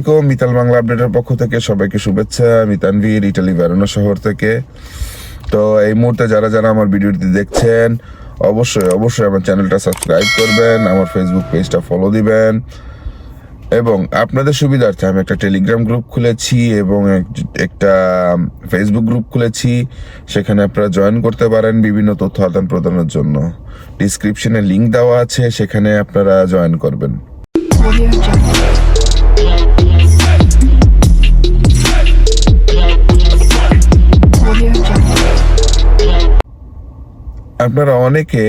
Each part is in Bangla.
আলাইকুম, মিতাল বাংলা আপডেটের পক্ষ থেকে সবাইকে শুভেচ্ছা। আমি তানভীর, ইটালি ভেরোনা শহর থেকে। তো এই মুহূর্তে যারা যারা আমার ভিডিওটি দেখছেন অবশ্যই আমার চ্যানেলটা সাবস্ক্রাইব করবেন, আমার ফেসবুক পেজটা ফলো দিবেন, এবং আপনাদের সুবিধার্থে আমি একটা টেলিগ্রাম গ্রুপ খুলেছি এবং একটা ফেসবুক গ্রুপ খুলেছি। সেখানে আপনারা জয়েন করতে পারেন বিভিন্ন তথ্য আদান প্রদানের জন্য। ডিসক্রিপশনে লিঙ্ক দেওয়া আছে, সেখানে আপনারা জয়েন করবেন। আপনারা অনেকে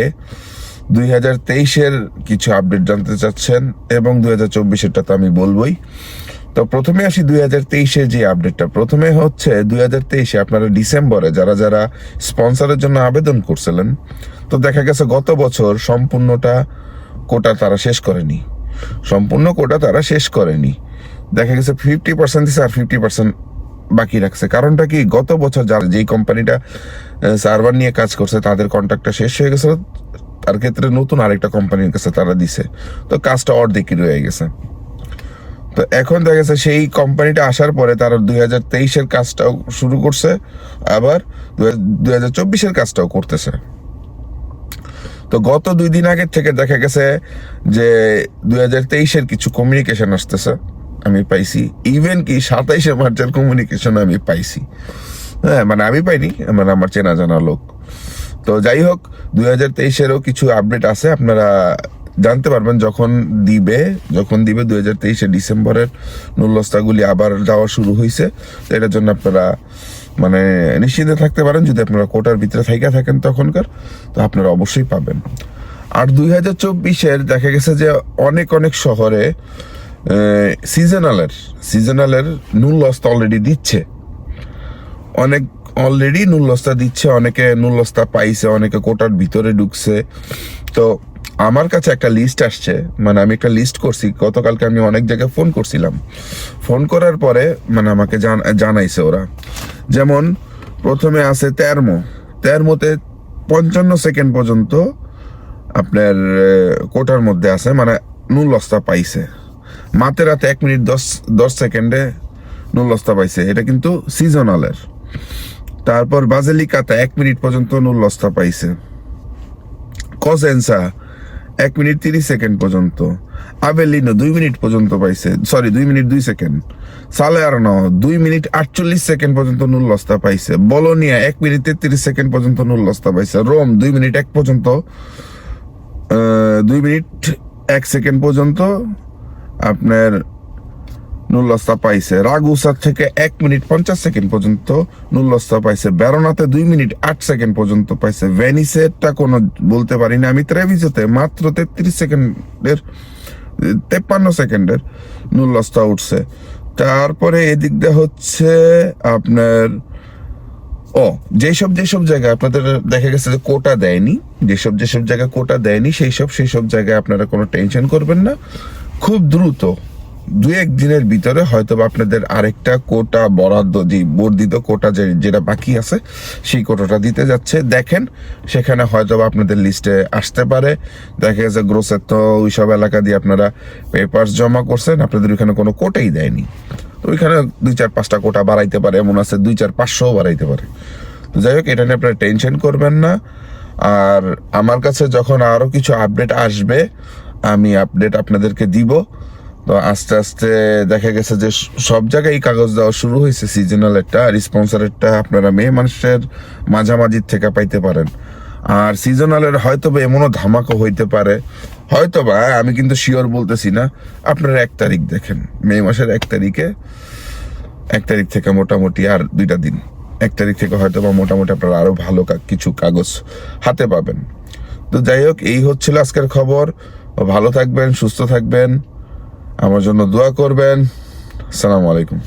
2023-এর কিছু আপডেট জানতে চাচ্ছেন এবং 2024-এরটা তো আমি বলবোই। তো প্রথমে আসি 2023-এর যে আপডেটটা। প্রথমে হচ্ছে 2023-এ আপনারা ডিসেম্বরে যারা যারা স্পন্সরের জন্য আবেদন করছিলেন, তো দেখা গেছে গত বছর সম্পূর্ণ কোটা তারা শেষ করেনি। দেখা গেছে 50% দিচ্ছে আর 50% বাকি রাখছে। কারণটা কি, গত বছর যারা যেই কোম্পানিটা সার্ভার নিয়ে কাজ করছে তাদের কন্ট্রাক্টটা শেষ হয়ে গেছে, তার ক্ষেত্রে নতুন আরেকটা কোম্পানির কাছে তারা দিছে, তো কাজটা অর্ধেকই রয়ে গেছে। তো এখন দেখা গেছে সেই কোম্পানিটা আসার পরে তারা 2023-এর কাজটাও শুরু করছে, আবার 2024-এর কাজটাও করতেছে। তো গত 2 দিন আগের থেকে দেখা গেছে যে 2023-এর কিছু কমিউনিকেশন আসতেছে, আমি পাইছি। ইভেন কি 27শে মার্চের কমিউনিকেশন আমি পাইছি। হ্যাঁ, মানে আমি পাইনি, মানে আমার চেনা জানা লোক। তো যাই হোক, 2023-এরও কিছু আপডেট আছে, আপনারা জানতে পারবেন যখন দিবে 2023-এ ডিসেম্বরের নুল্লস্তাগুলি আবার যাওয়া শুরু হয়েছে। তো এটার জন্য আপনারা মানে নিশ্চিন্ত থাকতে পারেন, যদি আপনারা কোটার ভিতরে থাকেন তখনকার, তো আপনারা অবশ্যই পাবেন। আর 2024-এর দেখা গেছে যে অনেক শহরে সিজনালের নুল্লস্তা অলরেডি দিচ্ছে, অনেকে নুল্লস্তা পাইছে, অনেকে কোটার ভিতরে ঢুকছে। তো আমার কাছে একটা লিস্ট আসছে, মানে আমি একটা লিস্ট করছি গতকালকে। আমি অনেক জায়গায় ফোন করছিলাম, ফোন করার পরে মানে আমাকে জানাইছে ওরা। যেমন প্রথমে আছে তেরমোতে 55 সেকেন্ড পর্যন্ত আপনার কোটার মধ্যে আছে, মানে নুল্লস্তা পাইছে। মাতেরাতে 1 মিনিট 10 সেকেন্ডে নুল্লস্তা পাইছে, এটা কিন্তু সিজনালের। তারপর বাজেলিকাতে 1 মিনিট পর্যন্ত নুল্লস্তা পাইছে। কসেন্সা 1 মিনিট 30 সেকেন্ড পর্যন্ত। আবেলিনো 2 মিনিট পর্যন্ত পাইছে, 2 মিনিট 2 সেকেন্ড। সালেয়ারনো 2 মিনিট 48 সেকেন্ড পর্যন্ত নুল্লস্তা পাইছে। বলোনিয়া 1 মিনিট 33 সেকেন্ড পর্যন্ত নুল্লস্তা পাইছে। রোম 2 মিনিট 1 পর্যন্ত 2 মিনিট 1 সেকেন্ড পর্যন্ত আপনার নুল্লস্তা পাইছে। রাগুসার থেকে 1 মিনিট 50 সেকেন্ড পর্যন্ত নুল্লস্তা পাইছে। বেরোনাতে 2 মিনিট 8 সেকেন্ড পর্যন্ত পাইছে। ভেনিসেরটা কোনো বলতে পারি না আমি। ত্রেভিজোতে মাত্র 53 সেকেন্ডের নুল্লস্তা উঠছে। তারপরে এদিক দিয়ে হচ্ছে আপনার যেসব জায়গায় আপনাদের দেখা গেছে যে কোটা দেয়নি, যেসব জায়গায় কোটা দেয়নি সেই সব জায়গায় আপনারা কোনো টেনশন করবেন না। খুব দ্রুত 2-1 দিনের ভিতরে হয়তো আপনাদের আরেকটা কোটা বরাদ্দ, যে বর্ধিত কোটা যেটা বাকি আছে সেই কোটাটা দিতে যাচ্ছে। দেখেন সেখানে হয়তো আপনাদের লিস্টে আসতে পারে। দেখা গেছে গ্রোসের তো ওইসব এলাকা দিয়ে আপনারা পেপারস জমা করছেন, আপনাদের ওইখানে কোনো কোটাই দেয়নি, তো ওইখানে 2-4-5টা কোটা বাড়াইতে পারে, এমন আছে 2-4-500 বাড়াইতে পারে। তো যাই হোক, এটা নিয়ে আপনারা টেনশন করবেন না। আর আমার কাছে যখন আরো কিছু আপডেট আসবে আমি আপডেট আপনাদেরকে দিব। তো আস্তে আস্তে দেখা গেছে যে সব জায়গায় কাগজ দেওয়া শুরু হয়েছে। সিজনালেরটা আর স্পন্সরেরটা আপনারা মে মাসের মাঝামাঝির থেকে পাইতে পারেন। আর সিজনালের হয়তো বা এমনও ধামাকা হইতে পারে, হয়তো বা, আমি কিন্তু শিওর বলতেছি না। আপনারা 1 তারিখ দেখেন, মে মাসের 1 তারিখ থেকে মোটামুটি আর 2টা দিন, 1 তারিখ থেকে হয়তো বা মোটামুটি আপনারা আরো ভালো কিছু কাগজ হাতে পাবেন। তো যাই হোক, এই হচ্ছিল আজকের খবর। ভালো থাকবেন, সুস্থ থাকবেন, আমার জন্য দোয়া করবেন। আসসালামু আলাইকুম।